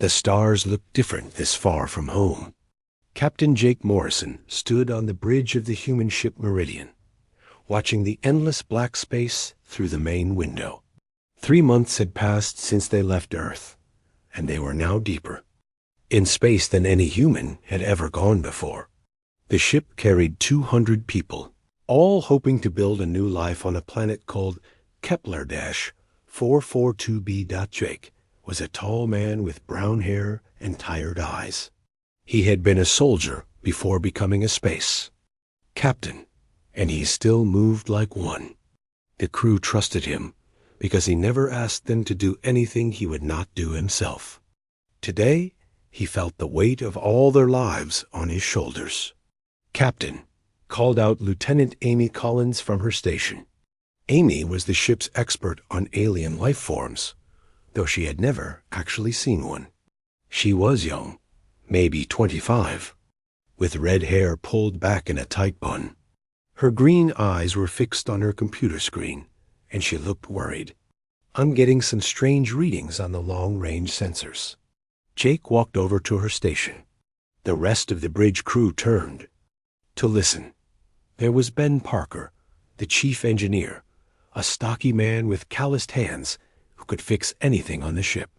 The stars looked different this far from home. Captain Jake Morrison stood on the bridge of the human ship Meridian, watching the endless black space through the main window. 3 months had passed since they left Earth, and they were now deeper in space than any human had ever gone before. The ship carried 200 people, all hoping to build a new life on a planet called Kepler-442b. Jake was a tall man with brown hair and tired eyes. He had been a soldier before becoming a space captain, and he still moved like one. The crew trusted him because he never asked them to do anything he would not do himself. Today, he felt the weight of all their lives on his shoulders. "Captain," called out Lieutenant Amy Collins from her station. Amy was the ship's expert on alien life forms, though she had never actually seen one. She was young, maybe 25, with red hair pulled back in a tight bun. Her green eyes were fixed on her computer screen, and she looked worried. "I'm getting some strange readings on the long-range sensors." Jake walked over to her station. The rest of the bridge crew turned to listen. There was Ben Parker, the chief engineer, a stocky man with calloused hands who could fix anything on the ship.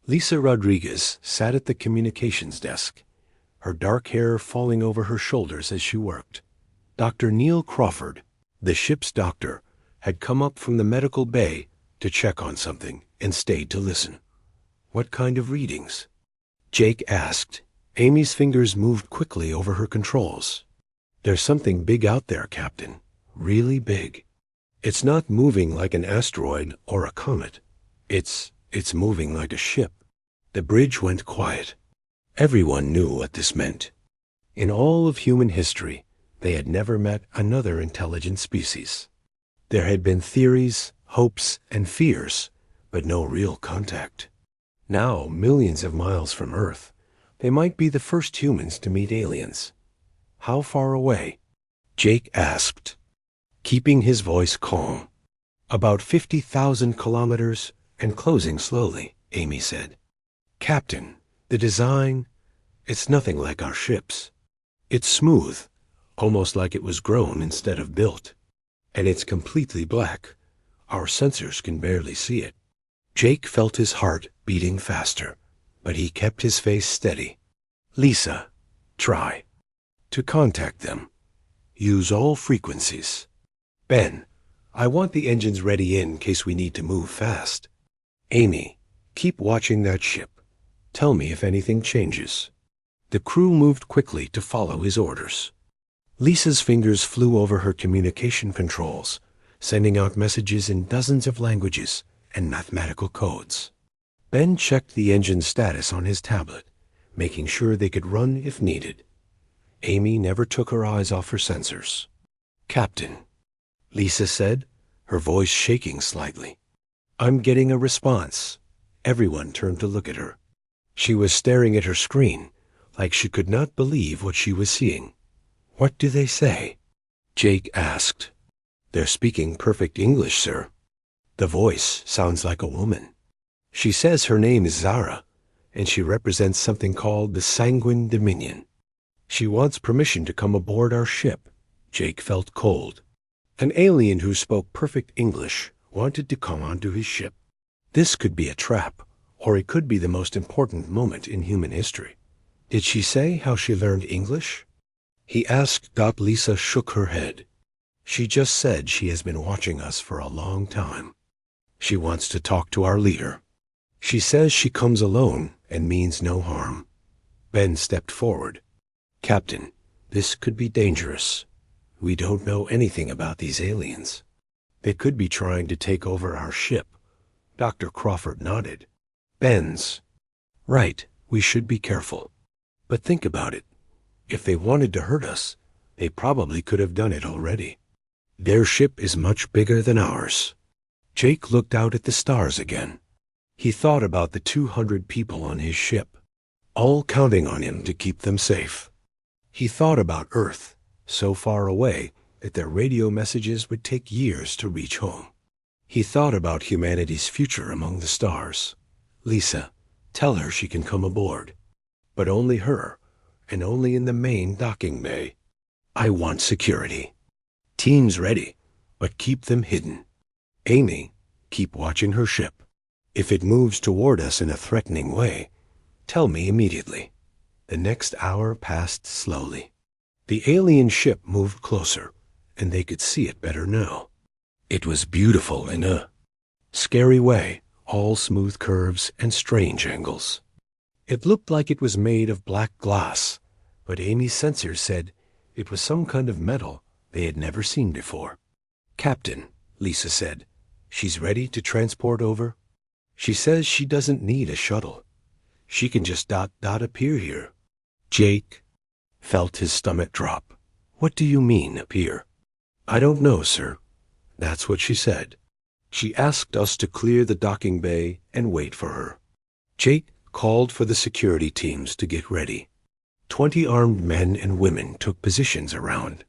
Lisa Rodriguez sat at the communications desk, her dark hair falling over her shoulders as she worked. Dr. Neil Crawford, the ship's doctor, had come up from the medical bay to check on something and stayed to listen. "What kind of readings?" Jake asked. Amy's fingers moved quickly over her controls. "There's something big out there, Captain. Really big. It's not moving like an asteroid or a comet. It's moving like a ship." The bridge went quiet. Everyone knew what this meant. In all of human history, they had never met another intelligent species. There had been theories, hopes, and fears, but no real contact. Now, millions of miles from Earth, they might be the first humans to meet aliens. How far away? Jake asked, keeping his voice calm. "About 50,000 kilometers and closing slowly," Amy said. "Captain, the design, it's nothing like our ships. It's smooth, almost like it was grown instead of built. And it's completely black. Our sensors can barely see it." Jake felt his heart beating faster, but he kept his face steady. "Lisa, try to contact them. Use all frequencies. Ben, I want the engines ready in case we need to move fast. Amy, keep watching that ship. Tell me if anything changes." The crew moved quickly to follow his orders. Lisa's fingers flew over her communication controls, sending out messages in dozens of languages and mathematical codes. Ben checked the engine status on his tablet, making sure they could run if needed. Amy never took her eyes off her sensors. "Captain," Lisa said, her voice shaking slightly. "I'm getting a response." Everyone turned to look at her. She was staring at her screen, like she could not believe what she was seeing. "What do they say?" Jake asked. "They're speaking perfect English, sir. The voice sounds like a woman. She says her name is Zara, and she represents something called the Sanguine Dominion. She wants permission to come aboard our ship." Jake felt cold. An alien who spoke perfect English wanted to come onto his ship. This could be a trap, or it could be the most important moment in human history. Did she say how she learned English? He asked. Lisa shook her head. "She just said she has been watching us for a long time. She wants to talk to our leader. She says she comes alone and means no harm." Ben stepped forward. "Captain, this could be dangerous. We don't know anything about these aliens. They could be trying to take over our ship." Dr. Crawford nodded. "Ben's right. We should be careful. But think about it. If they wanted to hurt us, they probably could have done it already. Their ship is much bigger than ours." Jake looked out at the stars again. He thought about the 200 people on his ship, all counting on him to keep them safe. He thought about Earth, so far away that their radio messages would take years to reach home. He thought about humanity's future among the stars. "Lisa, Tell her she can come aboard. But only her, and only in the main docking bay. I want security. Teams ready, but keep them hidden. Amy, keep watching her ship. If it moves toward us in a threatening way, tell me immediately. The next hour passed slowly. The alien ship moved closer, and they could see it better now. It was beautiful in a scary way, all smooth curves and strange angles. It looked like it was made of black glass, but Amy's sensors said it was some kind of metal they had never seen before. Captain, Lisa said, she's ready to transport over. She says she doesn't need a shuttle. She can just appear here. Jake felt his stomach drop. What do you mean, appear? I don't know, sir. That's what she said. She asked us to clear the docking bay and wait for her. Jake called for the security teams to get ready. 20 armed men and women took positions around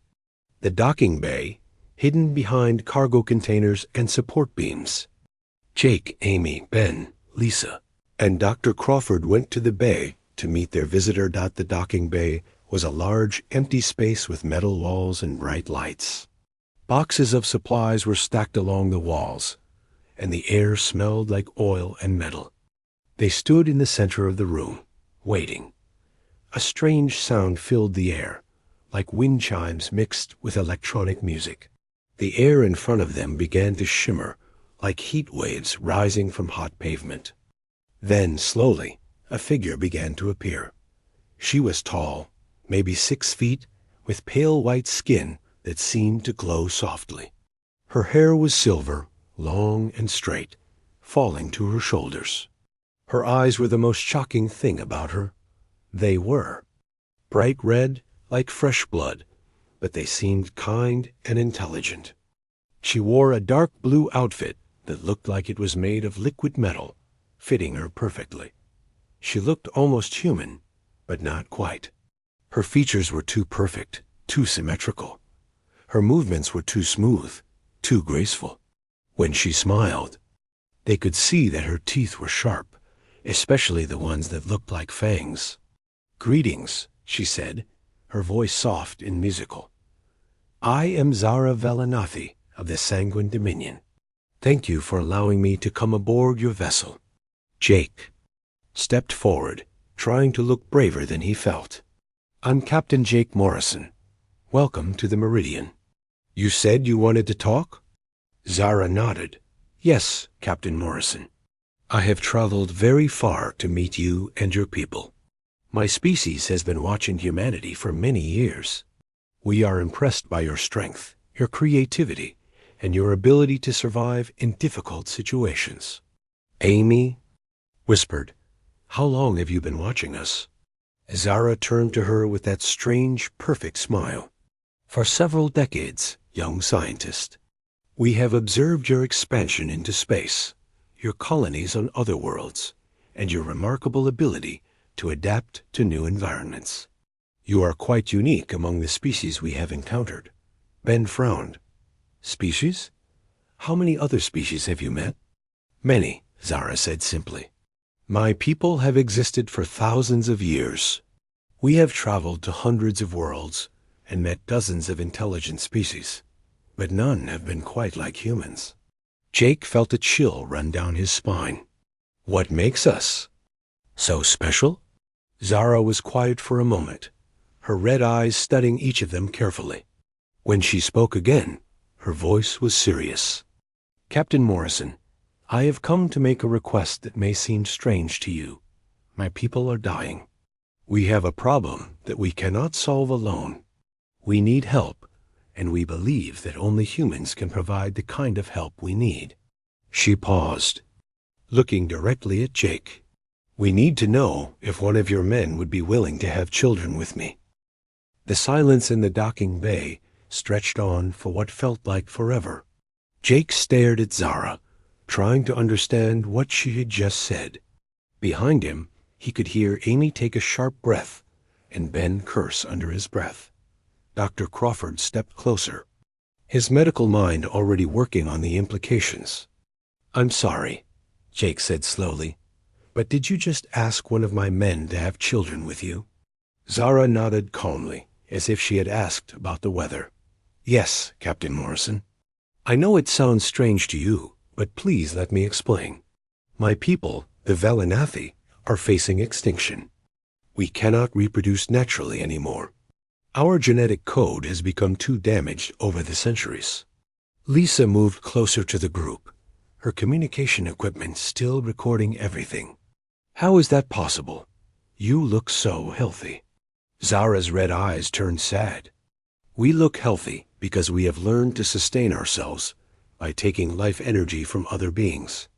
the docking bay, hidden behind cargo containers and support beams. Jake, Amy, Ben, Lisa, and Dr. Crawford went to the bay to meet their visitor. The docking bay was a large, empty space with metal walls and bright lights. Boxes of supplies were stacked along the walls, and the air smelled like oil and metal. They stood in the center of the room, waiting. A strange sound filled the air, like wind chimes mixed with electronic music. The air in front of them began to shimmer, like heat waves rising from hot pavement. Then, slowly, a figure began to appear. She was tall, maybe 6 feet, with pale white skin that seemed to glow softly. Her hair was silver, long and straight, falling to her shoulders. Her eyes were the most shocking thing about her. They were bright red, like fresh blood, but they seemed kind and intelligent. She wore a dark blue outfit that looked like it was made of liquid metal, fitting her perfectly. She looked almost human, but not quite. Her features were too perfect, too symmetrical. Her movements were too smooth, too graceful. When she smiled, they could see that her teeth were sharp, especially the ones that looked like fangs. Greetings, she said, her voice soft and musical. I am Zara Velanathi of the Sanguine Dominion. Thank you for allowing me to come aboard your vessel. Jake stepped forward, trying to look braver than he felt. I'm Captain Jake Morrison. Welcome to the Meridian. You said you wanted to talk? Zara nodded. Yes, Captain Morrison. I have traveled very far to meet you and your people. My species has been watching humanity for many years. We are impressed by your strength, your creativity, and your ability to survive in difficult situations. Amy whispered, How long have you been watching us? Zara turned to her with that strange, perfect smile. For several decades, young scientist. We have observed your expansion into space, your colonies on other worlds, and your remarkable ability to adapt to new environments. You are quite unique among the species we have encountered. Ben frowned. Species? How many other species have you met? Many, Zara said simply. My people have existed for thousands of years. We have traveled to hundreds of worlds and met dozens of intelligent species, but none have been quite like humans. Jake felt a chill run down his spine. What makes us so special? Zara was quiet for a moment, her red eyes studying each of them carefully. When she spoke again, her voice was serious. Captain Morrison, I have come to make a request that may seem strange to you. My people are dying. We have a problem that we cannot solve alone. We need help, and we believe that only humans can provide the kind of help we need. She paused, looking directly at Jake. We need to know if one of your men would be willing to have children with me. The silence in the docking bay stretched on for what felt like forever. Jake stared at Zara, trying to understand what she had just said. Behind him, he could hear Amy take a sharp breath and Ben curse under his breath. Dr. Crawford stepped closer, his medical mind already working on the implications. I'm sorry, Jake said slowly. But did you just ask one of my men to have children with you? Zara nodded calmly, as if she had asked about the weather. Yes, Captain Morrison. I know it sounds strange to you, but please let me explain. My people, the Velanathi, are facing extinction. We cannot reproduce naturally anymore. Our genetic code has become too damaged over the centuries. Lisa moved closer to the group, her communication equipment still recording everything. How is that possible? You look so healthy. Zara's red eyes turned sad. We look healthy because we have learned to sustain ourselves by taking life energy from other beings.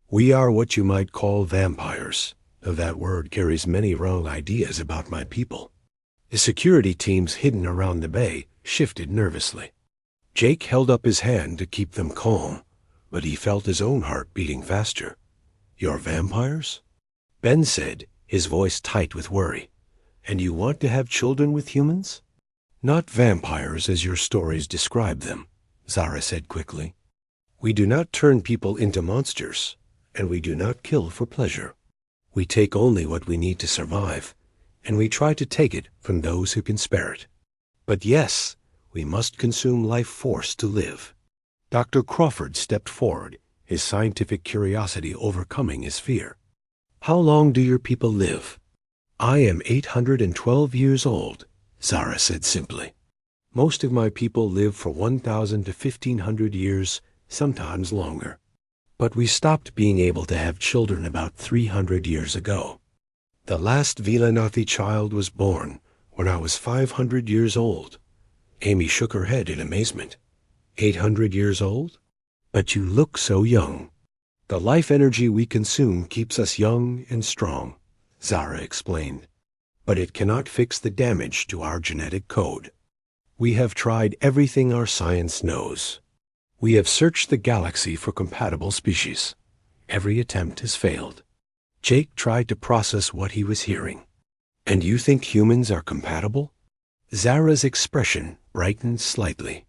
We are what you might call vampires, though that word carries many wrong ideas about my people. The security teams hidden around the bay shifted nervously. Jake held up his hand to keep them calm, but he felt his own heart beating faster. You're vampires? Ben said, his voice tight with worry. And you want to have children with humans? Not vampires as your stories describe them, Zara said quickly. We do not turn people into monsters, and we do not kill for pleasure. We take only what we need to survive, and we try to take it from those who can spare it. But yes, we must consume life force to live. Dr. Crawford stepped forward, his scientific curiosity overcoming his fear. How long do your people live? I am 812 years old, Zara said simply. Most of my people live for 1,000 to 1,500 years, sometimes longer. But we stopped being able to have children about 300 years ago. The last Velanathi child was born when I was 500 years old. Amy shook her head in amazement. 800 years old? But you look so young. The life energy we consume keeps us young and strong, Zara explained. But it cannot fix the damage to our genetic code. We have tried everything our science knows. We have searched the galaxy for compatible species. Every attempt has failed. Jake tried to process what he was hearing. And you think humans are compatible? Zara's expression brightened slightly.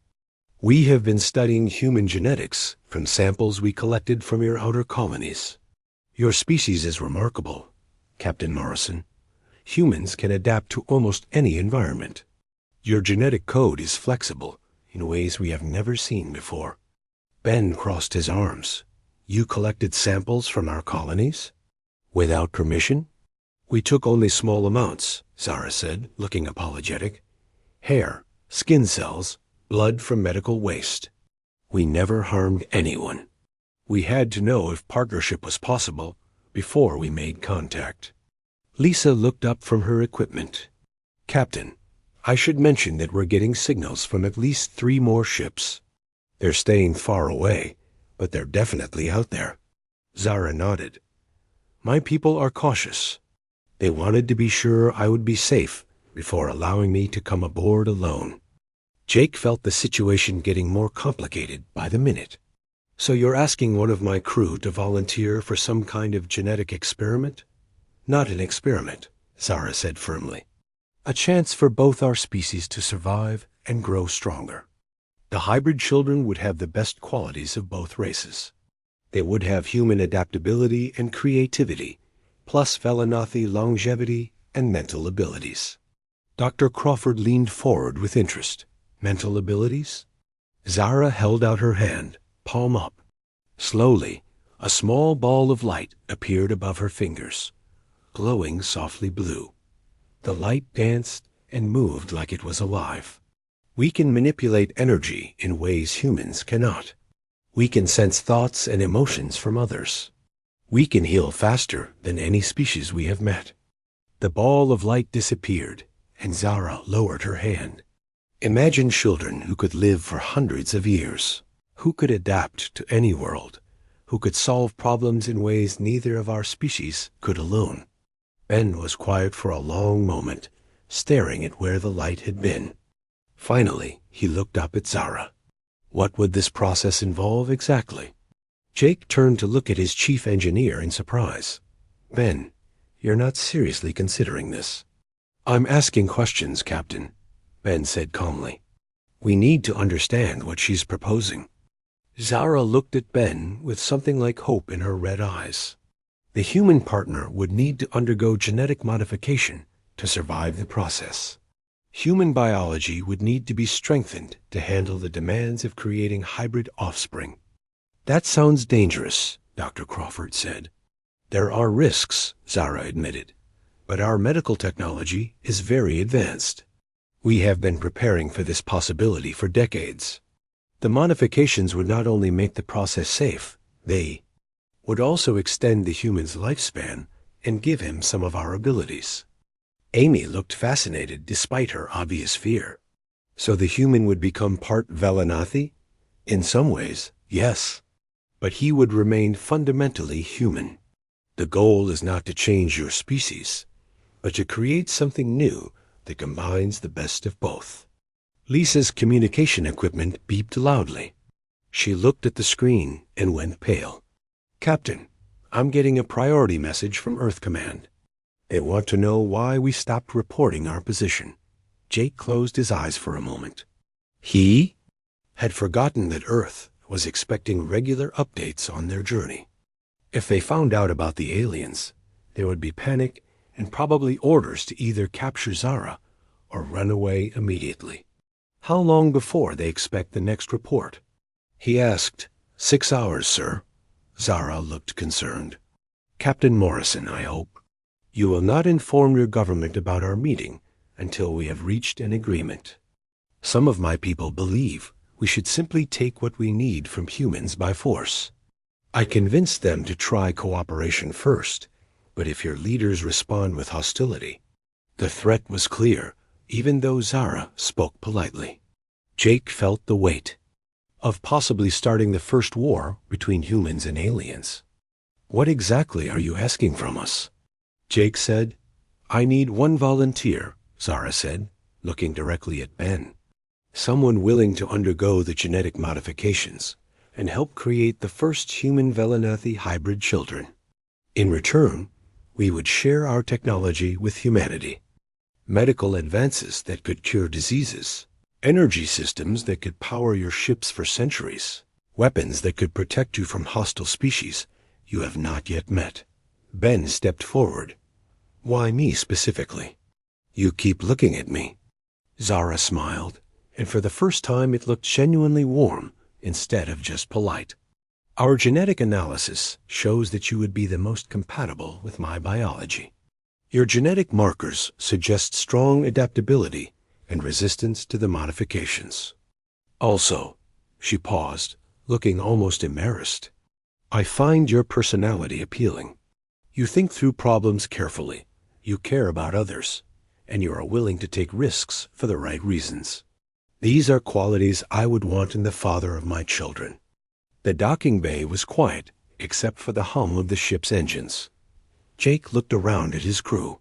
We have been studying human genetics from samples we collected from your outer colonies. Your species is remarkable, Captain Morrison. Humans can adapt to almost any environment. Your genetic code is flexible in ways we have never seen before. Ben crossed his arms. You collected samples from our colonies? Without permission? We took only small amounts, Zara said, looking apologetic. Hair, skin cells, blood from medical waste. We never harmed anyone. We had to know if partnership was possible before we made contact. Lisa looked up from her equipment. Captain, I should mention that we're getting signals from at least 3 more ships. They're staying far away, but they're definitely out there. Zara nodded. My people are cautious. They wanted to be sure I would be safe before allowing me to come aboard alone. Jake felt the situation getting more complicated by the minute. So you're asking one of my crew to volunteer for some kind of genetic experiment? Not an experiment, Zara said firmly. A chance for both our species to survive and grow stronger. The hybrid children would have the best qualities of both races. They would have human adaptability and creativity, plus Velanathi longevity and mental abilities. Dr. Crawford leaned forward with interest. Mental abilities? Zara held out her hand, palm up. Slowly, a small ball of light appeared above her fingers, glowing softly blue. The light danced and moved like it was alive. We can manipulate energy in ways humans cannot. We can sense thoughts and emotions from others. We can heal faster than any species we have met. The ball of light disappeared, and Zara lowered her hand. Imagine children who could live for hundreds of years, who could adapt to any world, who could solve problems in ways neither of our species could alone. Ben was quiet for a long moment, staring at where the light had been. Finally, he looked up at Zara. What would this process involve exactly? Jake turned to look at his chief engineer in surprise. Ben, you're not seriously considering this. I'm asking questions, Captain, Ben said calmly. We need to understand what she's proposing. Zara looked at Ben with something like hope in her red eyes. The human partner would need to undergo genetic modification to survive the process. Human biology would need to be strengthened to handle the demands of creating hybrid offspring. That sounds dangerous, Dr. Crawford said. There are risks, Zara admitted, but our medical technology is very advanced. We have been preparing for this possibility for decades. The modifications would not only make the process safe, they would also extend the human's lifespan and give him some of our abilities. Amy looked fascinated despite her obvious fear. So the human would become part Velanathi? In some ways, yes. But he would remain fundamentally human. The goal is not to change your species, but to create something new that combines the best of both. Lisa's communication equipment beeped loudly. She looked at the screen and went pale. Captain, I'm getting a priority message from Earth Command. They want to know why we stopped reporting our position. Jake closed his eyes for a moment. He had forgotten that Earth was expecting regular updates on their journey. If they found out about the aliens, there would be panic and probably orders to either capture Zara or run away immediately. How long before they expect the next report? He asked. 6 hours, sir. Zara looked concerned. Captain Morrison, I hope. You will not inform your government about our meeting until we have reached an agreement. Some of my people believe we should simply take what we need from humans by force. I convinced them to try cooperation first, but if your leaders respond with hostility. The threat was clear, even though Zara spoke politely. Jake felt the weight of possibly starting the first war between humans and aliens. What exactly are you asking from us? Jake said. I need one volunteer, Zara said, looking directly at Ben. Someone willing to undergo the genetic modifications and help create the first human Velanathi hybrid children. In return, we would share our technology with humanity. Medical advances that could cure diseases, energy systems that could power your ships for centuries, weapons that could protect you from hostile species you have not yet met. Ben stepped forward. Why me specifically? You keep looking at me. Zara smiled, and for the first time it looked genuinely warm instead of just polite. Our genetic analysis shows that you would be the most compatible with my biology. Your genetic markers suggest strong adaptability and resistance to the modifications. Also, she paused, looking almost embarrassed. I find your personality appealing. You think through problems carefully, you care about others, and you are willing to take risks for the right reasons. These are qualities I would want in the father of my children. The docking bay was quiet, except for the hum of the ship's engines. Jake looked around at his crew.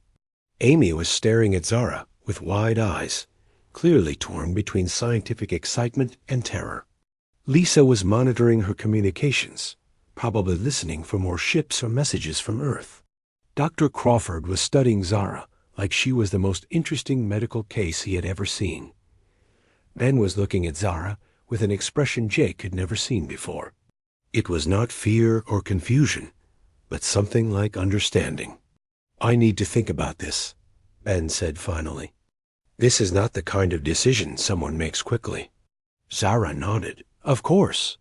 Amy was staring at Zara with wide eyes, clearly torn between scientific excitement and terror. Lisa was monitoring her communications, probably listening for more ships or messages from Earth. Dr. Crawford was studying Zara like she was the most interesting medical case he had ever seen. Ben was looking at Zara with an expression Jake had never seen before. It was not fear or confusion, but something like understanding. I need to think about this, Ben said finally. This is not the kind of decision someone makes quickly. Zara nodded. Of course.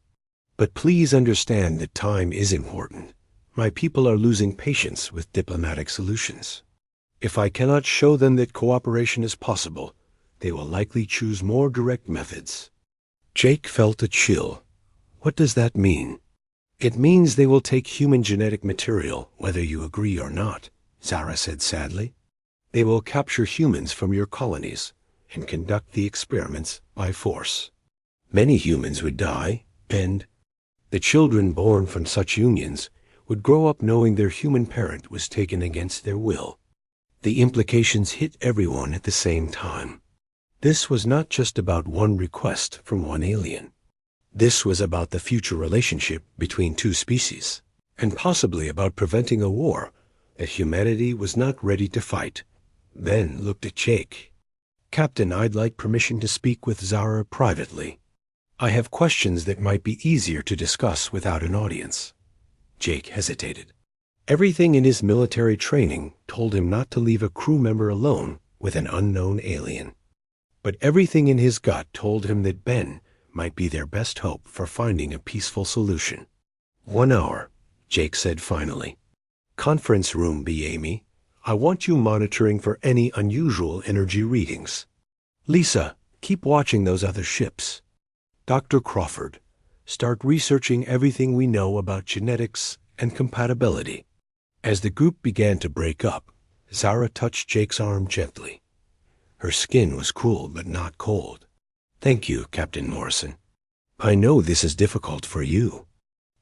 But please understand that time is important. My people are losing patience with diplomatic solutions. If I cannot show them that cooperation is possible, they will likely choose more direct methods. Jake felt a chill. What does that mean? It means they will take human genetic material, whether you agree or not, Zara said sadly. They will capture humans from your colonies and conduct the experiments by force. Many humans would die, and the children born from such unions would grow up knowing their human parent was taken against their will. The implications hit everyone at the same time. This was not just about one request from one alien. This was about the future relationship between two species, and possibly about preventing a war that humanity was not ready to fight. Ben looked at Jake. Captain, I'd like permission to speak with Zara privately. I have questions that might be easier to discuss without an audience. Jake hesitated. Everything in his military training told him not to leave a crew member alone with an unknown alien. But everything in his gut told him that Ben might be their best hope for finding a peaceful solution. 1 hour, Jake said finally. Conference room, B. Amy. I want you monitoring for any unusual energy readings. Lisa, keep watching those other ships. Dr. Crawford, start researching everything we know about genetics and compatibility. As the group began to break up, Zara touched Jake's arm gently. Her skin was cool but not cold. Thank you, Captain Morrison. I know this is difficult for you,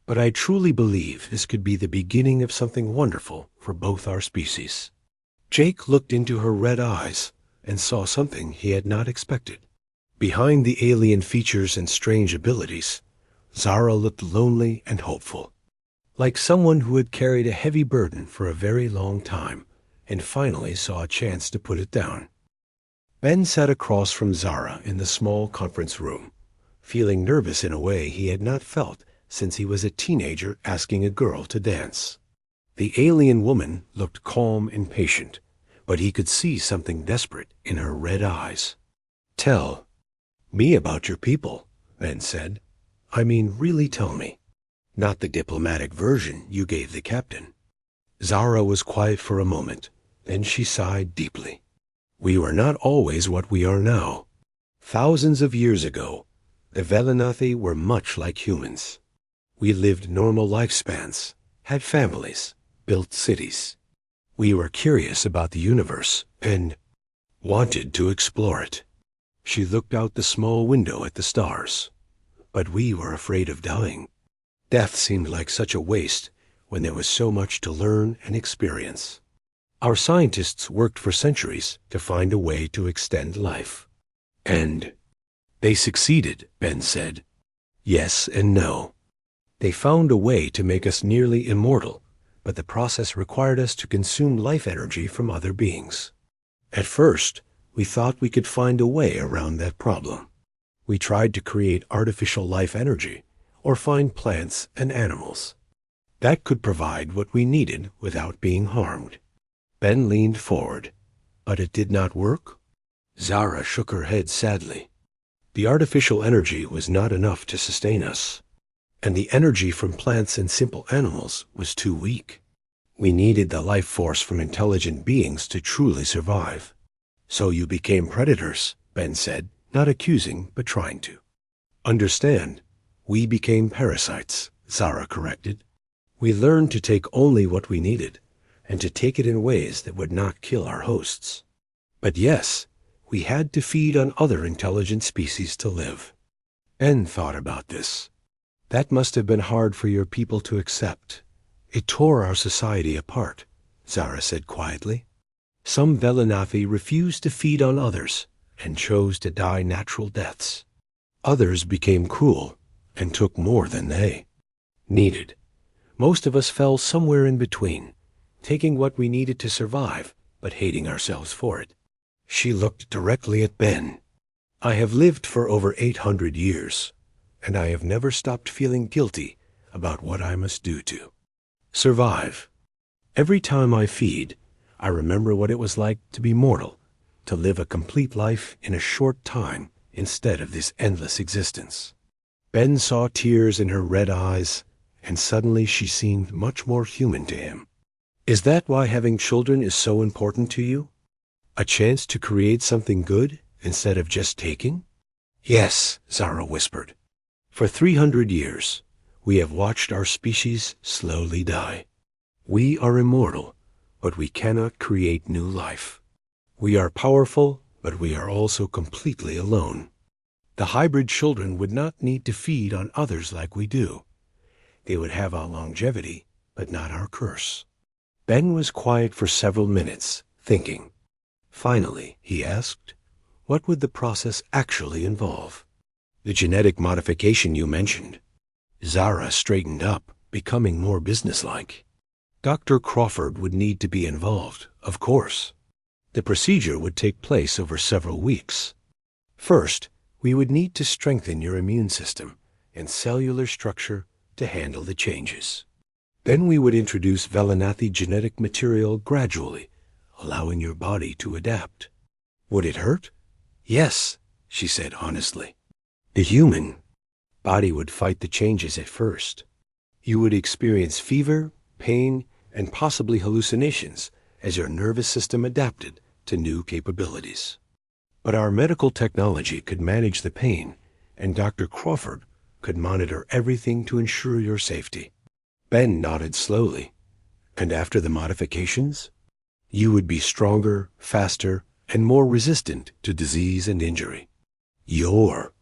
but I truly believe this could be the beginning of something wonderful for both our species. Jake looked into her red eyes and saw something he had not expected. Behind the alien features and strange abilities, Zara looked lonely and hopeful, like someone who had carried a heavy burden for a very long time and finally saw a chance to put it down. Ben sat across from Zara in the small conference room, feeling nervous in a way he had not felt since he was a teenager asking a girl to dance. The alien woman looked calm and patient, but he could see something desperate in her red eyes. Tell me about your people, Ben said. I mean, really tell me. Not the diplomatic version you gave the captain. Zara was quiet for a moment. Then she sighed deeply. We were not always what we are now. Thousands of years ago, the Velanathi were much like humans. We lived normal lifespans, had families, built cities. We were curious about the universe and wanted to explore it. She looked out the small window at the stars. But we were afraid of dying. Death seemed like such a waste when there was so much to learn and experience. Our scientists worked for centuries to find a way to extend life. And they succeeded, Ben said. Yes and no. They found a way to make us nearly immortal, but the process required us to consume life energy from other beings. At first, we thought we could find a way around that problem. We tried to create artificial life energy, or find plants and animals. That could provide what we needed without being harmed. Ben leaned forward. But it did not work? Zara shook her head sadly. The artificial energy was not enough to sustain us, and the energy from plants and simple animals was too weak. We needed the life force from intelligent beings to truly survive. So you became predators, Ben said, not accusing but trying to. Understand, we became parasites, Zara corrected. We learned to take only what we needed, and to take it in ways that would not kill our hosts. But yes, we had to feed on other intelligent species to live. Ben thought about this. That must have been hard for your people to accept. It tore our society apart, Zara said quietly. Some Velanathi refused to feed on others and chose to die natural deaths. Others became cruel and took more than they needed. Most of us fell somewhere in between, taking what we needed to survive, but hating ourselves for it. She looked directly at Ben. I have lived for over 800 years, and I have never stopped feeling guilty about what I must do to survive. Every time I feed, I remember what it was like to be mortal, to live a complete life in a short time instead of this endless existence. Ben saw tears in her red eyes, and suddenly she seemed much more human to him. Is that why having children is so important to you? A chance to create something good instead of just taking? Yes, Zara whispered. For 300 years, we have watched our species slowly die. We are immortal, but we cannot create new life. We are powerful, but we are also completely alone. The hybrid children would not need to feed on others like we do. They would have our longevity, but not our curse. Ben was quiet for several minutes, thinking. Finally, he asked, what would the process actually involve? The genetic modification you mentioned. Zara straightened up, becoming more businesslike. Dr. Crawford would need to be involved, of course. The procedure would take place over several weeks. First, we would need to strengthen your immune system and cellular structure to handle the changes. Then we would introduce Velanathi genetic material gradually, allowing your body to adapt. Would it hurt? Yes, she said honestly. The human body would fight the changes at first. You would experience fever, pain, and possibly hallucinations as your nervous system adapted to new capabilities. But our medical technology could manage the pain, and Dr. Crawford could monitor everything to ensure your safety. Ben nodded slowly. And after the modifications, you would be stronger, faster, and more resistant to disease and injury. Your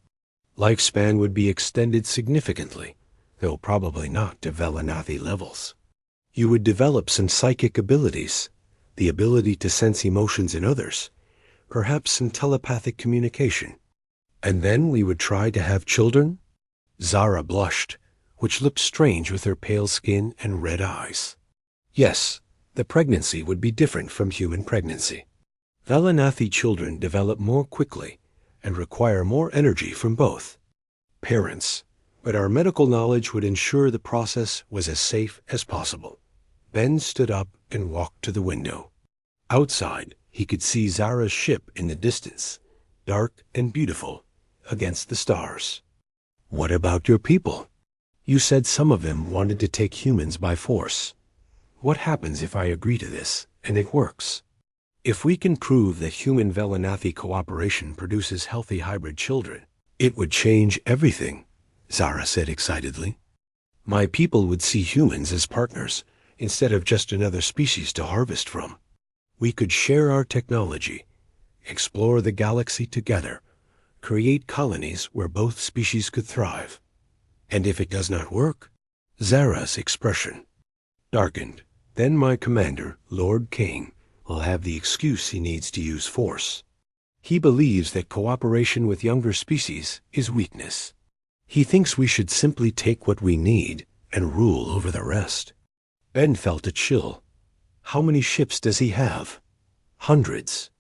lifespan would be extended significantly, though probably not to Velanathi levels. You would develop some psychic abilities, the ability to sense emotions in others, perhaps some telepathic communication. And then we would try to have children? Zara blushed, which looked strange with her pale skin and red eyes. Yes, the pregnancy would be different from human pregnancy. Velanathi children develop more quickly and require more energy from both parents, but our medical knowledge would ensure the process was as safe as possible. Ben stood up and walked to the window. Outside, he could see Zara's ship in the distance, dark and beautiful, against the stars. What about your people? You said some of them wanted to take humans by force. What happens if I agree to this, and it works? If we can prove that human Velanathi cooperation produces healthy hybrid children, it would change everything, Zara said excitedly. My people would see humans as partners, instead of just another species to harvest from. We could share our technology, explore the galaxy together, create colonies where both species could thrive. And if it does not work? Zara's expression darkened. Then my commander, Lord Kane, will have the excuse he needs to use force. He believes that cooperation with younger species is weakness. He thinks we should simply take what we need and rule over the rest. Ben felt a chill. How many ships does he have? Hundreds.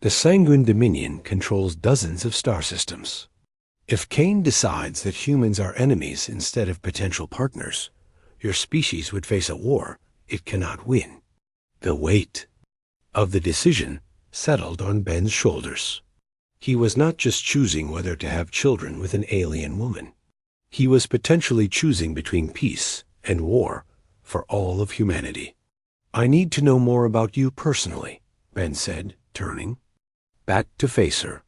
The Sanguine Dominion controls dozens of star systems. If Kane decides that humans are enemies instead of potential partners, your species would face a war it cannot win. The weight of the decision settled on Ben's shoulders. He was not just choosing whether to have children with an alien woman. He was potentially choosing between peace and war for all of humanity. I need to know more about you personally, Ben said, turning back to face her.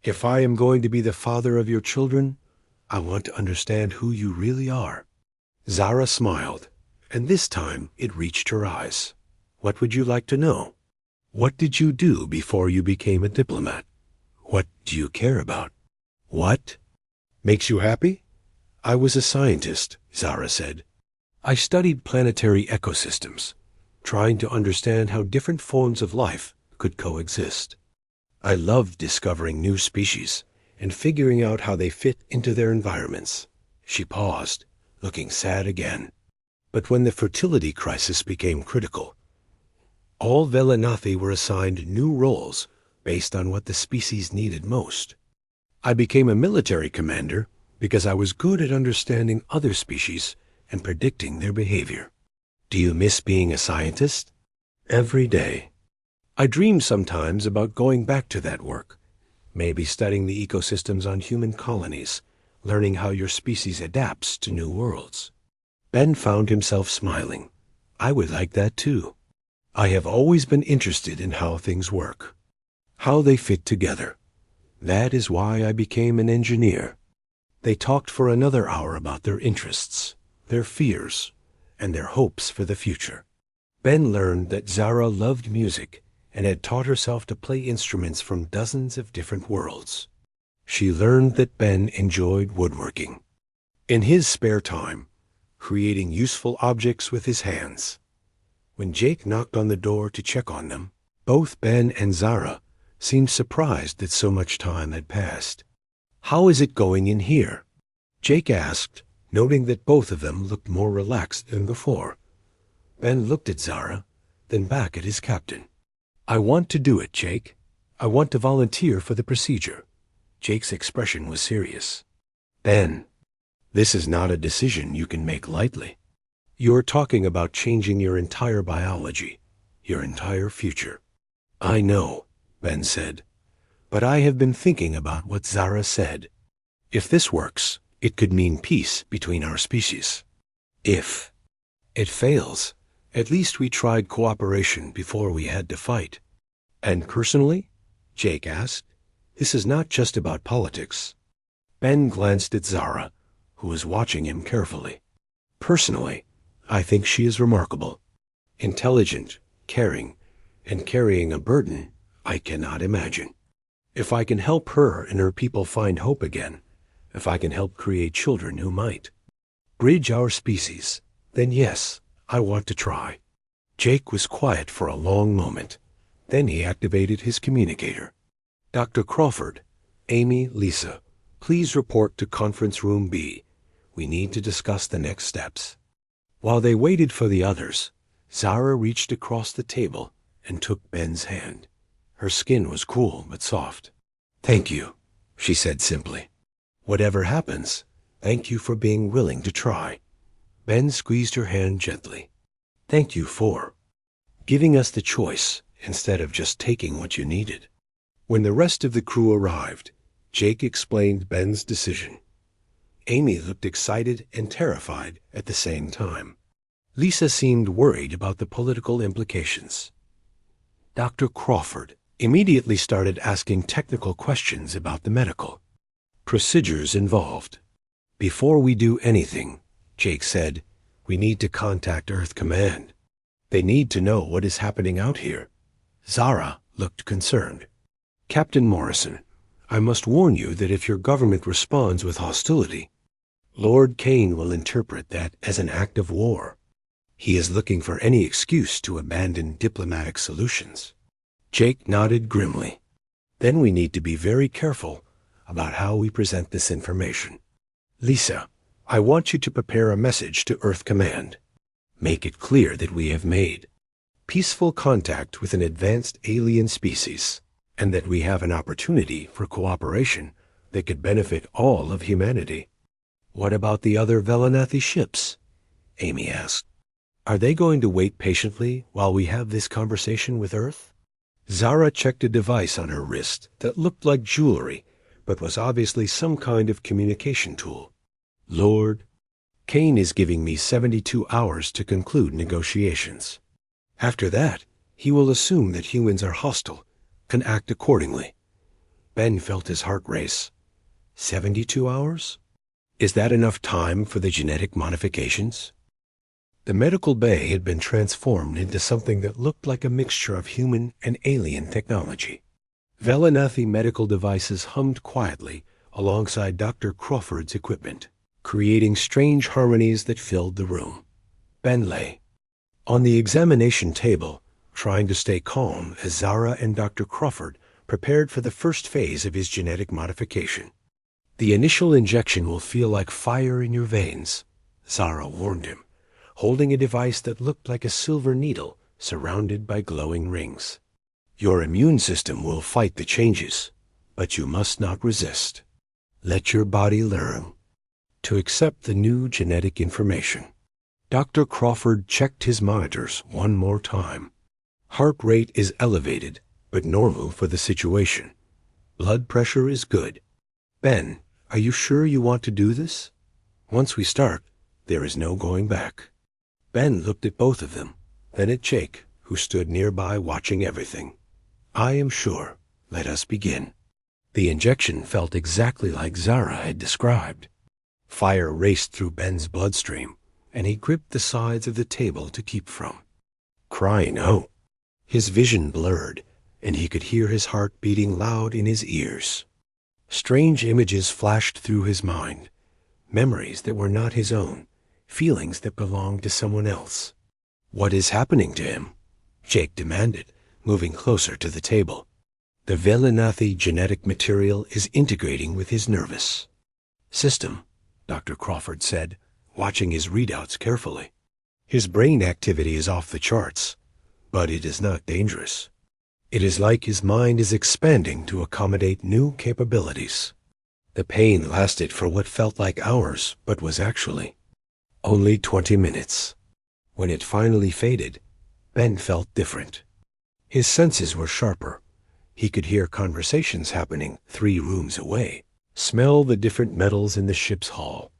If I am going to be the father of your children, I want to understand who you really are. Zara smiled, and this time it reached her eyes. What would you like to know? What did you do before you became a diplomat? What do you care about? What makes you happy? I was a scientist, Zara said. I studied planetary ecosystems, trying to understand how different forms of life could coexist. I loved discovering new species and figuring out how they fit into their environments. She paused, looking sad again. But when the fertility crisis became critical, all Velanathi were assigned new roles based on what the species needed most. I became a military commander because I was good at understanding other species and predicting their behavior. Do you miss being a scientist? Every day. I dream sometimes about going back to that work, maybe studying the ecosystems on human colonies, learning how your species adapts to new worlds. Ben found himself smiling. I would like that too. I have always been interested in how things work, how they fit together. That is why I became an engineer. They talked for another hour about their interests, their fears, and their hopes for the future. Ben learned that Zara loved music and had taught herself to play instruments from dozens of different worlds. She learned that Ben enjoyed woodworking. In his spare time, creating useful objects with his hands. When Jake knocked on the door to check on them, both Ben and Zara seemed surprised that so much time had passed. How is it going in here? Jake asked, noting that both of them looked more relaxed than before. Ben looked at Zara, then back at his captain. I want to do it, Jake. I want to volunteer for the procedure. Jake's expression was serious. Ben, this is not a decision you can make lightly. You're talking about changing your entire biology, your entire future. I know, Ben said, but I have been thinking about what Zara said. If this works, it could mean peace between our species. If it fails, at least we tried cooperation before we had to fight. And personally? Jake asked. This is not just about politics. Ben glanced at Zara, who was watching him carefully. Personally, I think she is remarkable. Intelligent, caring, and carrying a burden I cannot imagine. If I can help her and her people find hope again, if I can help create children who might bridge our species, then yes, I want to try. Jake was quiet for a long moment. Then he activated his communicator. Dr. Crawford, Amy, Lisa, please report to Conference Room B. We need to discuss the next steps. While they waited for the others, Zara reached across the table and took Ben's hand. Her skin was cool but soft. Thank you, she said simply. Whatever happens, thank you for being willing to try. Ben squeezed her hand gently. Thank you for giving us the choice instead of just taking what you needed. When the rest of the crew arrived, Jake explained Ben's decision. Amy looked excited and terrified at the same time. Lisa seemed worried about the political implications. Dr. Crawford immediately started asking technical questions about the medical procedures involved. Before we do anything, Jake said, we need to contact Earth Command. They need to know what is happening out here. Zara looked concerned. Captain Morrison, I must warn you that if your government responds with hostility, Lord Kane will interpret that as an act of war. He is looking for any excuse to abandon diplomatic solutions. Jake nodded grimly. Then we need to be very careful about how we present this information. Lisa, I want you to prepare a message to Earth Command. Make it clear that we have made peaceful contact with an advanced alien species, and that we have an opportunity for cooperation that could benefit all of humanity. What about the other Velanathi ships? Amy asked. Are they going to wait patiently while we have this conversation with Earth? Zara checked a device on her wrist that looked like jewelry, but was obviously some kind of communication tool. Lord, Kane is giving me 72 hours to conclude negotiations. After that, he will assume that humans are hostile, can act accordingly. Ben felt his heart race. 72 hours? Is that enough time for the genetic modifications? The medical bay had been transformed into something that looked like a mixture of human and alien technology. Velanathi medical devices hummed quietly alongside Dr. Crawford's equipment, creating strange harmonies that filled the room. Ben lay on the examination table, trying to stay calm as Zara and Dr. Crawford prepared for the first phase of his genetic modification. The initial injection will feel like fire in your veins, Zara warned him, holding a device that looked like a silver needle surrounded by glowing rings. Your immune system will fight the changes, but you must not resist. Let your body learn to accept the new genetic information. Dr. Crawford checked his monitors one more time. Heart rate is elevated, but normal for the situation. Blood pressure is good. Ben, are you sure you want to do this? Once we start, there is no going back. Ben looked at both of them, then at Jake, who stood nearby watching everything. I am sure. Let us begin. The injection felt exactly like Zara had described. Fire raced through Ben's bloodstream, and he gripped the sides of the table to keep from crying out. His vision blurred, and he could hear his heart beating loud in his ears. Strange images flashed through his mind, memories that were not his own, feelings that belonged to someone else. What is happening to him? Jake demanded, moving closer to the table. The Velanathi genetic material is integrating with his nervous system, Dr. Crawford said, watching his readouts carefully. His brain activity is off the charts, but it is not dangerous. It is like his mind is expanding to accommodate new capabilities. The pain lasted for what felt like hours, but was actually only 20 minutes. When it finally faded, Ben felt different. His senses were sharper. He could hear conversations happening 3 rooms away, smell the different metals in the ship's hull,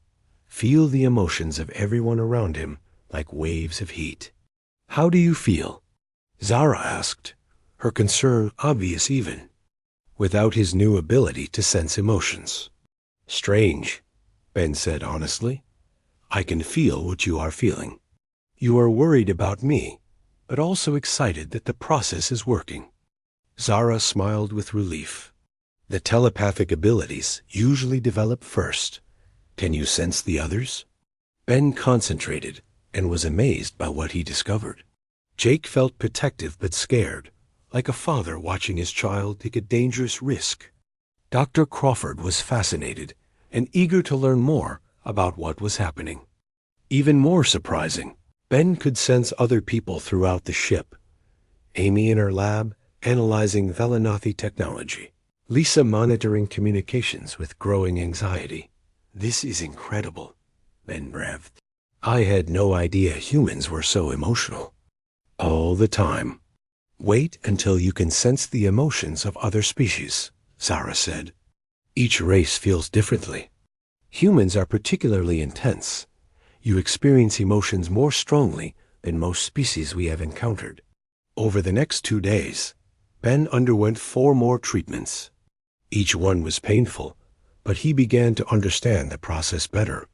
feel the emotions of everyone around him like waves of heat. "How do you feel?" Zara asked, her concern obvious even, without his new ability to sense emotions. "Strange," Ben said honestly. "I can feel what you are feeling. You are worried about me, but also excited that the process is working." Zara smiled with relief. "The telepathic abilities usually develop first. Can you sense the others?" Ben concentrated and was amazed by what he discovered. Jake felt protective but scared, like a father watching his child take a dangerous risk. Dr. Crawford was fascinated and eager to learn more about what was happening. Even more surprising, Ben could sense other people throughout the ship. Amy in her lab, analyzing Velanathi technology. Lisa monitoring communications with growing anxiety. "This is incredible," Ben breathed. "I had no idea humans were so emotional." "All the time." "Wait until you can sense the emotions of other species," Zara said. "Each race feels differently. Humans are particularly intense. You experience emotions more strongly than most species we have encountered." Over the next 2 days, Ben underwent 4 more treatments. Each one was painful, but he began to understand the process better.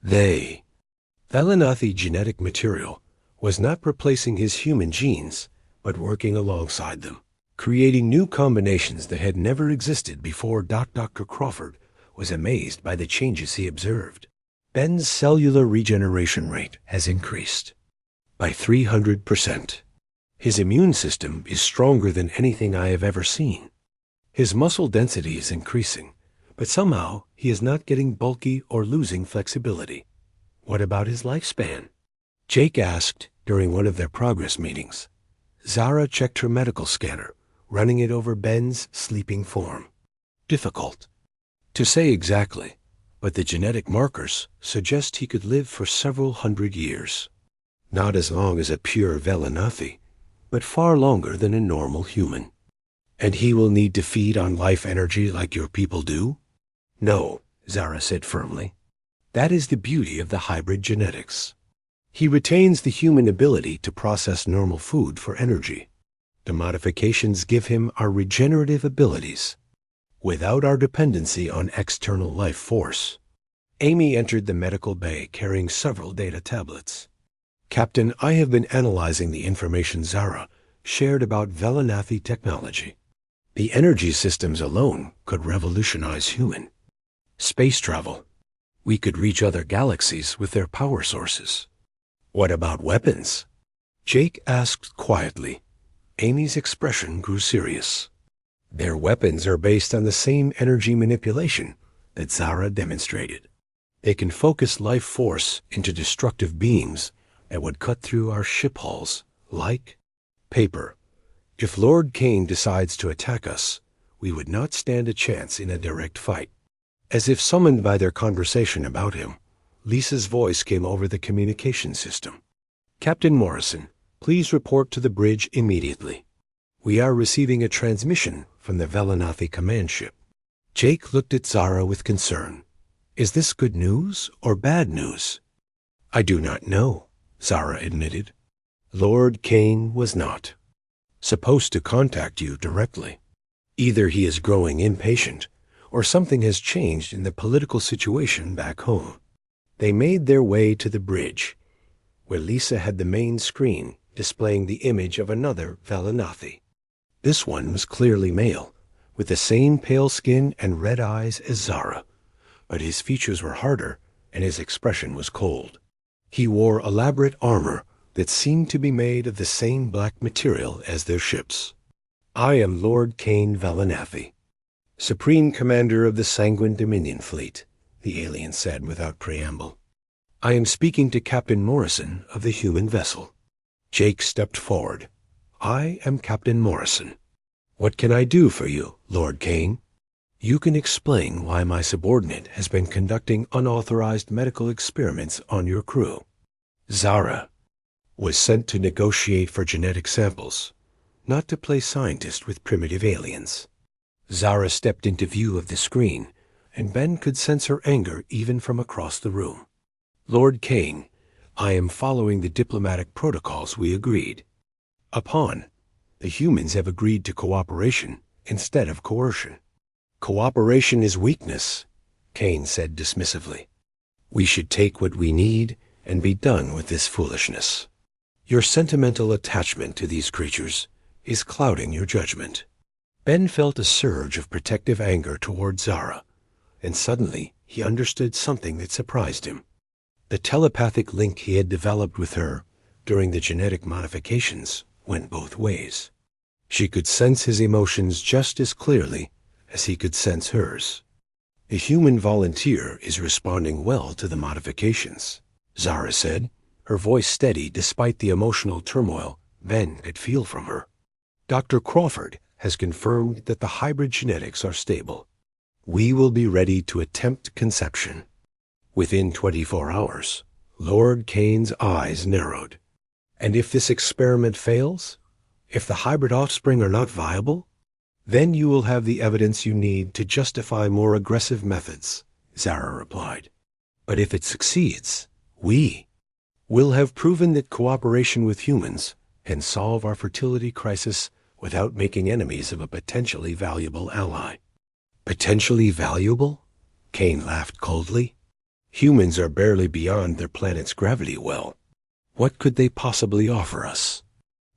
Velanathi genetic material was not replacing his human genes, but working alongside them, creating new combinations that had never existed before. Dr. Crawford was amazed by the changes he observed. Ben's cellular regeneration rate has increased by 300%. His immune system is stronger than anything I have ever seen. His muscle density is increasing, but somehow he is not getting bulky or losing flexibility. What about his lifespan? Jake asked during one of their progress meetings. Zara checked her medical scanner, running it over Ben's sleeping form. Difficult to say exactly, but the genetic markers suggest he could live for several hundred years. Not as long as a pure Velanathi, but far longer than a normal human. "And he will need to feed on life energy like your people do?" "No," Zara said firmly. "That is the beauty of the hybrid genetics. He retains the human ability to process normal food for energy. The modifications give him our regenerative abilities, without our dependency on external life force." Amy entered the medical bay carrying several data tablets. "Captain, I have been analyzing the information Zara shared about Velanathi technology. The energy systems alone could revolutionize human space travel. We could reach other galaxies with their power sources." "What about weapons?" Jake asked quietly. Amy's expression grew serious. "Their weapons are based on the same energy manipulation that Zara demonstrated. They can focus life force into destructive beams that would cut through our ship hulls like paper. If Lord Kane decides to attack us, we would not stand a chance in a direct fight." As if summoned by their conversation about him, Lisa's voice came over the communication system. "Captain Morrison, please report to the bridge immediately. We are receiving a transmission from the Velanathi command ship." Jake looked at Zara with concern. "Is this good news or bad news?" "I do not know," Zara admitted. "Lord Kane was not supposed to contact you directly. Either he is growing impatient, or something has changed in the political situation back home." They made their way to the bridge, where Lisa had the main screen displaying the image of another Velanathi. This one was clearly male, with the same pale skin and red eyes as Zara, but his features were harder and his expression was cold. He wore elaborate armor that seemed to be made of the same black material as their ships. "I am Lord Kane Velanathi, Supreme Commander of the Sanguine Dominion Fleet," the alien said without preamble. "I am speaking to Captain Morrison of the human vessel." Jake stepped forward. "I am Captain Morrison. What can I do for you, Lord Kane?" "You can explain why my subordinate has been conducting unauthorized medical experiments on your crew." "Zara." was sent to negotiate for genetic samples, not to play scientist with primitive aliens. Zara stepped into view of the screen, and Ben could sense her anger even from across the room. Lord Kane, I am following the diplomatic protocols we agreed upon. The humans have agreed to cooperation instead of coercion. Cooperation is weakness, Kane said dismissively. We should take what we need and be done with this foolishness. Your sentimental attachment to these creatures is clouding your judgment. Ben felt a surge of protective anger toward Zara, and suddenly he understood something that surprised him. The telepathic link he had developed with her during the genetic modifications went both ways. She could sense his emotions just as clearly as he could sense hers. The human volunteer is responding well to the modifications, Zara said, her voice steady despite the emotional turmoil Ben could feel from her. Dr. Crawford has confirmed that the hybrid genetics are stable. We will be ready to attempt conception. Within 24 hours, Lord Kane's eyes narrowed. And if this experiment fails, if the hybrid offspring are not viable, then you will have the evidence you need to justify more aggressive methods, Zara replied. But if it succeeds, we will have proven that cooperation with humans can solve our fertility crisis without making enemies of a potentially valuable ally. Potentially valuable? Kane laughed coldly. Humans are barely beyond their planet's gravity well. What could they possibly offer us?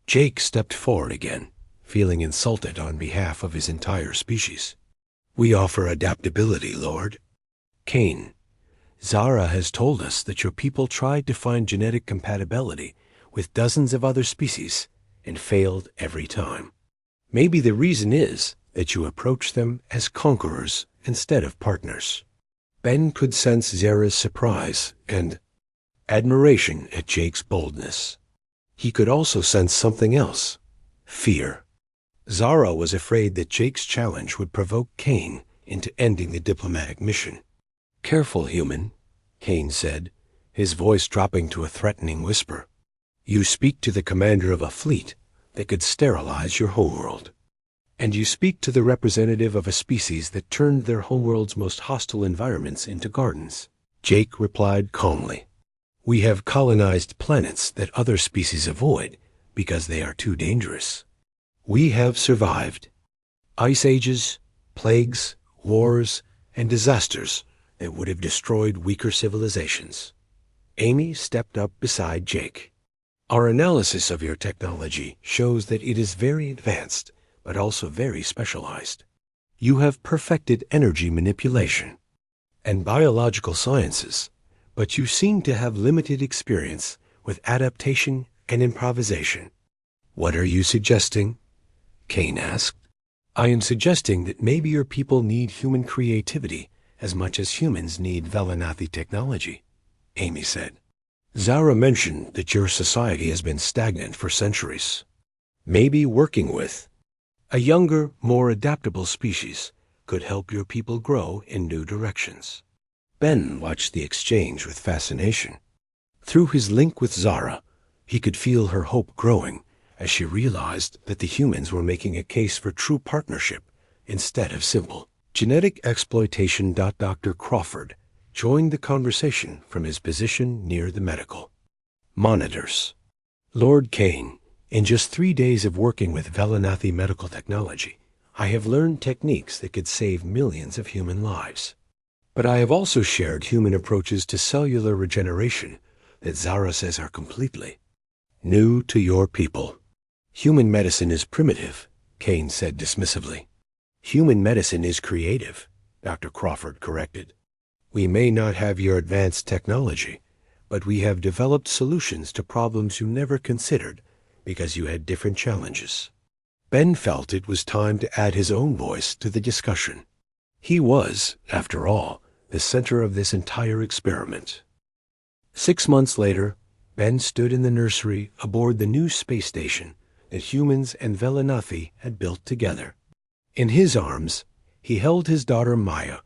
Jake stepped forward again, feeling insulted on behalf of his entire species. We offer adaptability, Lord. Kane, Zara has told us that your people tried to find genetic compatibility with dozens of other species and failed every time. Maybe the reason is that you approach them as conquerors instead of partners. Ben could sense Zara's surprise and admiration at Jake's boldness. He could also sense something else, fear. Zara was afraid that Jake's challenge would provoke Kane into ending the diplomatic mission. Careful, human, Kane said, his voice dropping to a threatening whisper. You speak to the commander of a fleet that could sterilize your homeworld. And you speak to the representative of a species that turned their homeworld's most hostile environments into gardens. Jake replied calmly. We have colonized planets that other species avoid because they are too dangerous. We have survived ice ages, plagues, wars, and disasters that would have destroyed weaker civilizations. Amy stepped up beside Jake. Our analysis of your technology shows that it is very advanced, but also very specialized. You have perfected energy manipulation and biological sciences, but you seem to have limited experience with adaptation and improvisation. What are you suggesting? Kane asked. I am suggesting that maybe your people need human creativity as much as humans need Velanathi technology, Amy said. Zara mentioned that your society has been stagnant for centuries. Maybe working with a younger, more adaptable species could help your people grow in new directions. Ben watched the exchange with fascination. Through his link with Zara, he could feel her hope growing as she realized that the humans were making a case for true partnership instead of simple genetic exploitation. Dr. Crawford joined the conversation from his position near the medical monitors. Lord Kane, in just 3 days of working with Velanathi medical technology, I have learned techniques that could save millions of human lives. But I have also shared human approaches to cellular regeneration that Zara says are completely new to your people. Human medicine is primitive, Kane said dismissively. Human medicine is creative, Dr. Crawford corrected. We may not have your advanced technology, but we have developed solutions to problems you never considered because you had different challenges. Ben felt it was time to add his own voice to the discussion. He was, after all, the center of this entire experiment. 6 months later, Ben stood in the nursery aboard the new space station that humans and Velanathi had built together. In his arms, he held his daughter Maya,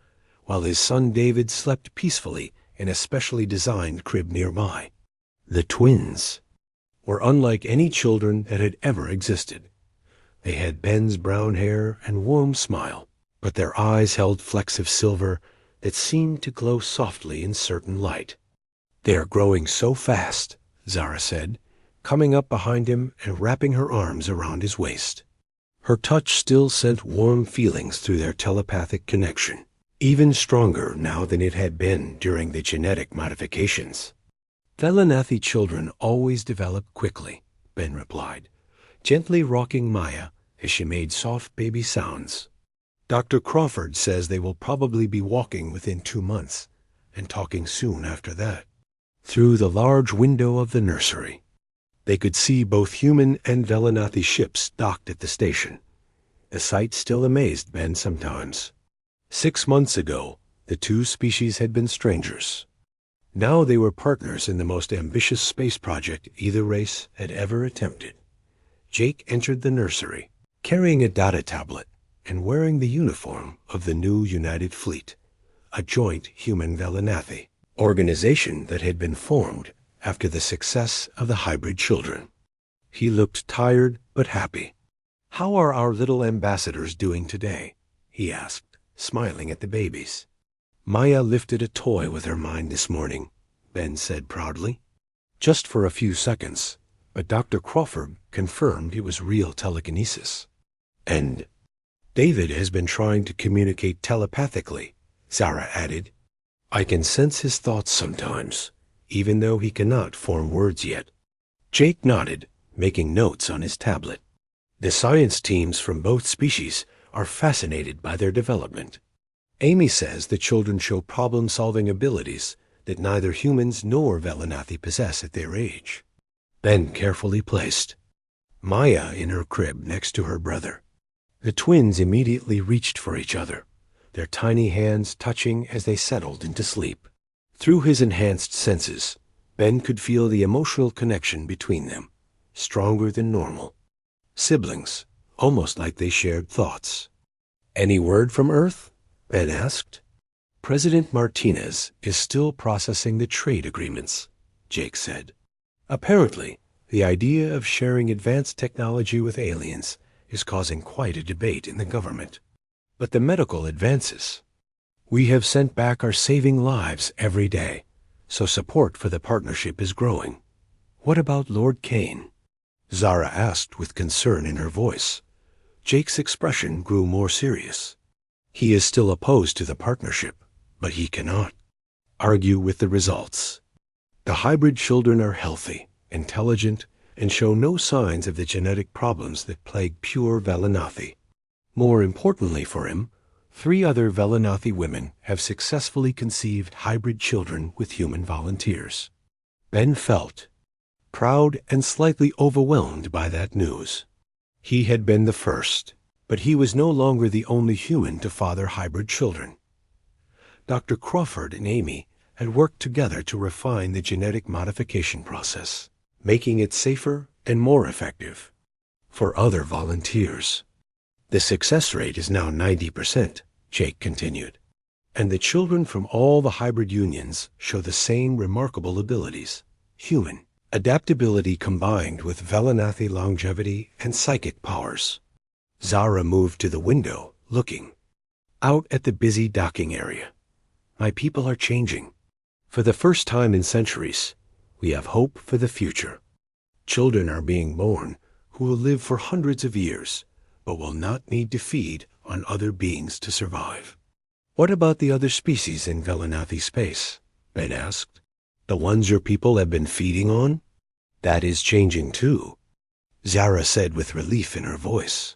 while his son David slept peacefully in a specially designed crib nearby. The twins. were unlike any children that had ever existed. They had Ben's brown hair and warm smile, but their eyes held flecks of silver that seemed to glow softly in certain light. "They are growing so fast," Zara said, coming up behind him and wrapping her arms around his waist. Her touch still sent warm feelings through their telepathic connection, even stronger now than it had been during the genetic modifications. "Velanathi children always develop quickly," Ben replied, gently rocking Maya as she made soft baby sounds. "Dr. Crawford says they will probably be walking within 2 months, and talking soon after that." Through the large window of the nursery, they could see both human and Velanathi ships docked at the station. The sight still amazed Ben sometimes. 6 months ago, the two species had been strangers. Now they were partners in the most ambitious space project either race had ever attempted. Jake entered the nursery, carrying a data tablet and wearing the uniform of the new United Fleet, a joint human-Velanathi organization that had been formed after the success of the hybrid children. He looked tired but happy. "How are our little ambassadors doing today?" he asked, smiling at the babies. "Maya lifted a toy with her mind this morning," Ben said proudly. "Just for a few seconds, but Dr. Crawford confirmed it was real telekinesis. And David has been trying to communicate telepathically," Zara added. "I can sense his thoughts sometimes, even though he cannot form words yet." Jake nodded, making notes on his tablet. "The science teams from both species are fascinated by their development. Amy says the children show problem-solving abilities that neither humans nor Velanathi possess at their age." Ben carefully placed Maya in her crib next to her brother. The twins immediately reached for each other, their tiny hands touching as they settled into sleep. Through his enhanced senses, Ben could feel the emotional connection between them, stronger than normal. Siblings, almost like they shared thoughts. "Any word from Earth?" Ben asked. "President Martinez is still processing the trade agreements," Jake said. "Apparently, the idea of sharing advanced technology with aliens is causing quite a debate in the government. But the medical advances. We have sent back our saving lives every day, so support for the partnership is growing." "What about Lord Kane?" Zara asked with concern in her voice. Jake's expression grew more serious. "He is still opposed to the partnership, but he cannot argue with the results. The hybrid children are healthy, intelligent, and show no signs of the genetic problems that plague pure Velanathi. More importantly for him, 3 other Velanathi women have successfully conceived hybrid children with human volunteers." Ben felt proud and slightly overwhelmed by that news. He had been the first, but he was no longer the only human to father hybrid children. Dr. Crawford and Amy had worked together to refine the genetic modification process, making it safer and more effective for other volunteers. "The success rate is now 90%, Jake continued, "and the children from all the hybrid unions show the same remarkable abilities, human adaptability combined with Velanathi longevity and psychic powers." Zara moved to the window, looking out at the busy docking area. "My people are changing. For the first time in centuries, we have hope for the future. Children are being born who will live for hundreds of years, but will not need to feed on other beings to survive." "What about the other species in Velanathi space?" Ben asked. "The ones your people have been feeding on?" "That is changing too," Zara said with relief in her voice.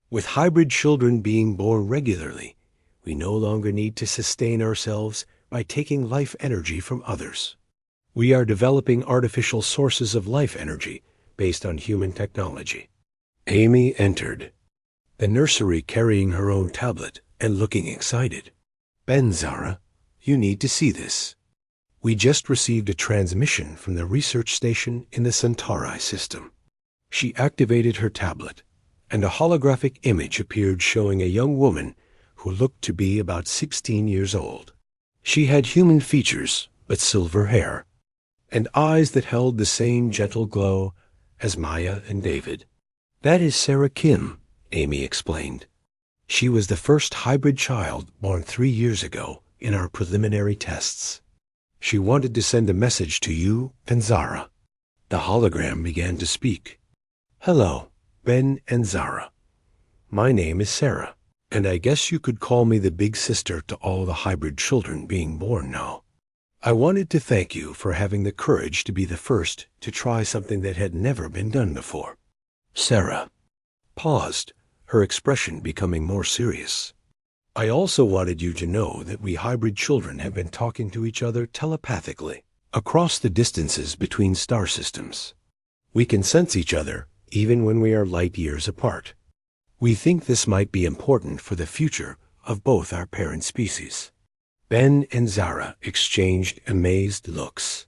"With hybrid children being born regularly, we no longer need to sustain ourselves by taking life energy from others. We are developing artificial sources of life energy based on human technology." Amy entered the nursery carrying her own tablet and looking excited. "Ben, Zara, you need to see this. We just received a transmission from the research station in the Centauri system." She activated her tablet, and a holographic image appeared showing a young woman who looked to be about 16 years old. She had human features, but silver hair, and eyes that held the same gentle glow as Maya and David. That is Sarah Kim, Amy explained. She was the first hybrid child born 3 years ago in our preliminary tests. She wanted to send a message to you and Zara. The hologram began to speak. Hello, Ben and Zara. My name is Sarah, and I guess you could call me the big sister to all the hybrid children being born now. I wanted to thank you for having the courage to be the first to try something that had never been done before. Sarah paused, her expression becoming more serious. I also wanted you to know that we hybrid children have been talking to each other telepathically across the distances between star systems. We can sense each other even when we are light years apart. We think this might be important for the future of both our parent species. Ben and Zara exchanged amazed looks.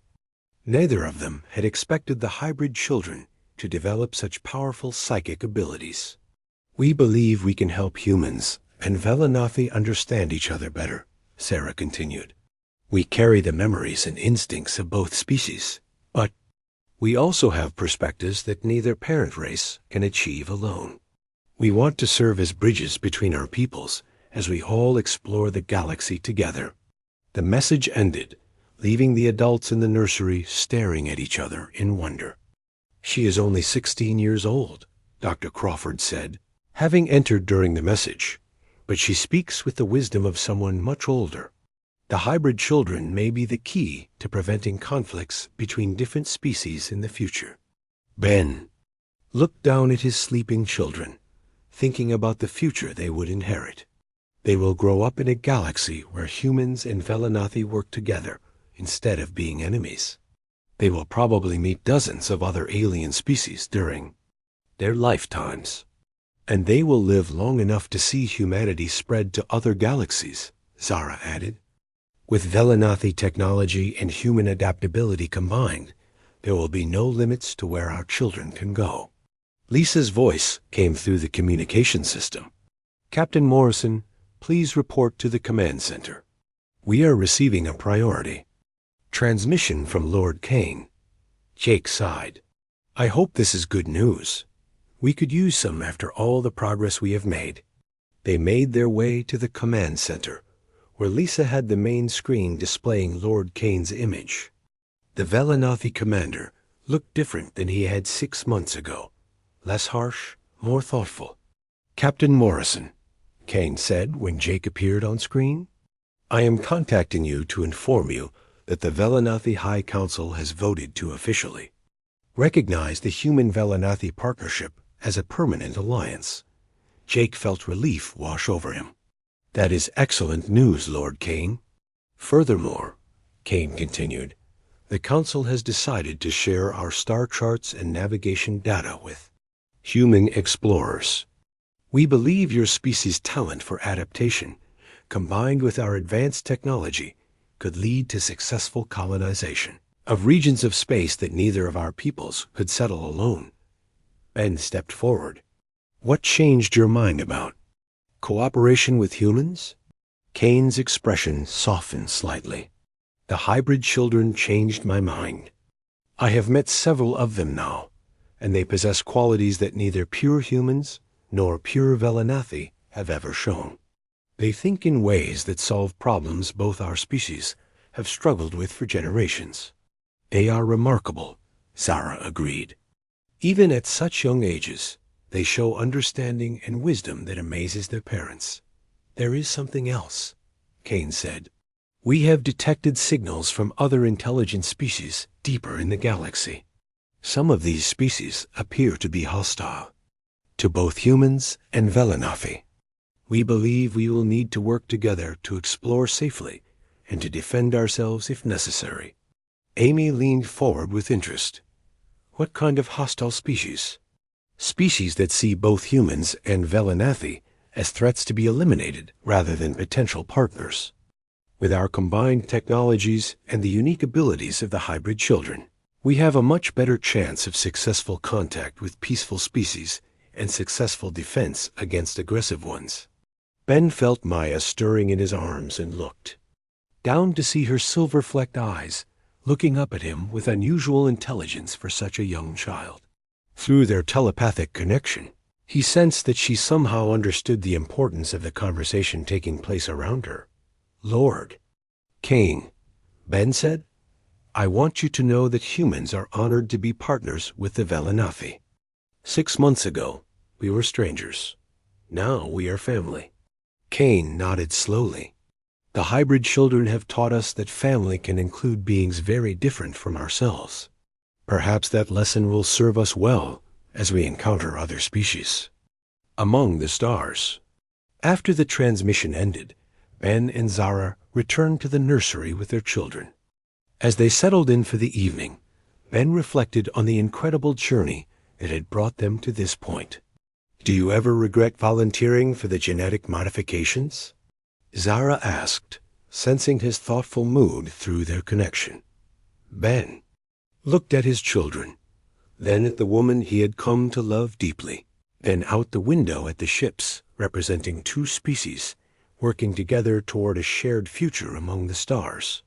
Neither of them had expected the hybrid children to develop such powerful psychic abilities. We believe we can help humans and Velanathi understand each other better, Sarah continued. We carry the memories and instincts of both species, but we also have perspectives that neither parent race can achieve alone. We want to serve as bridges between our peoples as we all explore the galaxy together. The message ended, leaving the adults in the nursery staring at each other in wonder. She is only 16 years old, Dr. Crawford said, having entered during the message, but she speaks with the wisdom of someone much older. The hybrid children may be the key to preventing conflicts between different species in the future. Ben looked down at his sleeping children, thinking about the future they would inherit. They will grow up in a galaxy where humans and Velanathi work together instead of being enemies. They will probably meet dozens of other alien species during their lifetimes, and they will live long enough to see humanity spread to other galaxies, Zara added. With Velanathi technology and human adaptability combined, there will be no limits to where our children can go. Lisa's voice came through the communication system. Captain Morrison, please report to the command center. We are receiving a priority. Transmission from Lord Kane. Jake sighed. I hope this is good news. We could use some after all the progress we have made. They made their way to the command center, where Lisa had the main screen displaying Lord Kane's image. The Velanathi commander looked different than he had 6 months ago. Less harsh, more thoughtful. Captain Morrison, Kane said when Jake appeared on screen, I am contacting you to inform you that the Velanathi High Council has voted to officially recognize the Human-Velanathi Partnership as a permanent alliance. Jake felt relief wash over him. That is excellent news, Lord Kane. Furthermore, Kane continued, the Council has decided to share our star charts and navigation data with human explorers. We believe your species' talent for adaptation, combined with our advanced technology, could lead to successful colonization of regions of space that neither of our peoples could settle alone. Ben stepped forward. What changed your mind about cooperation with humans? Kane's expression softened slightly. The hybrid children changed my mind. I have met several of them now, and they possess qualities that neither pure humans nor pure Velanathi have ever shown. They think in ways that solve problems both our species have struggled with for generations. They are remarkable, Zara agreed. Even at such young ages, they show understanding and wisdom that amazes their parents. There is something else, Kane said. We have detected signals from other intelligent species deeper in the galaxy. Some of these species appear to be hostile to both humans and Velanathi. We believe we will need to work together to explore safely and to defend ourselves if necessary. Amy leaned forward with interest. What kind of hostile species? Species that see both humans and Velanathi as threats to be eliminated rather than potential partners. With our combined technologies and the unique abilities of the hybrid children, we have a much better chance of successful contact with peaceful species and successful defense against aggressive ones. Ben felt Maya stirring in his arms and looked down to see her silver-flecked eyes looking up at him with unusual intelligence for such a young child. Through their telepathic connection, he sensed that she somehow understood the importance of the conversation taking place around her. "Lord King," Ben said, "I want you to know that humans are honored to be partners with the Velanafi. 6 months ago, we were strangers. Now we are family." Kane nodded slowly. "The hybrid children have taught us that family can include beings very different from ourselves. Perhaps that lesson will serve us well as we encounter other species." Among the stars. After the transmission ended, Ben and Zara returned to the nursery with their children. As they settled in for the evening, Ben reflected on the incredible journey that had brought them to this point. "Do you ever regret volunteering for the genetic modifications?" Zara asked, sensing his thoughtful mood through their connection. Ben looked at his children, then at the woman he had come to love deeply, then out the window at the ships representing two species working together toward a shared future among the stars.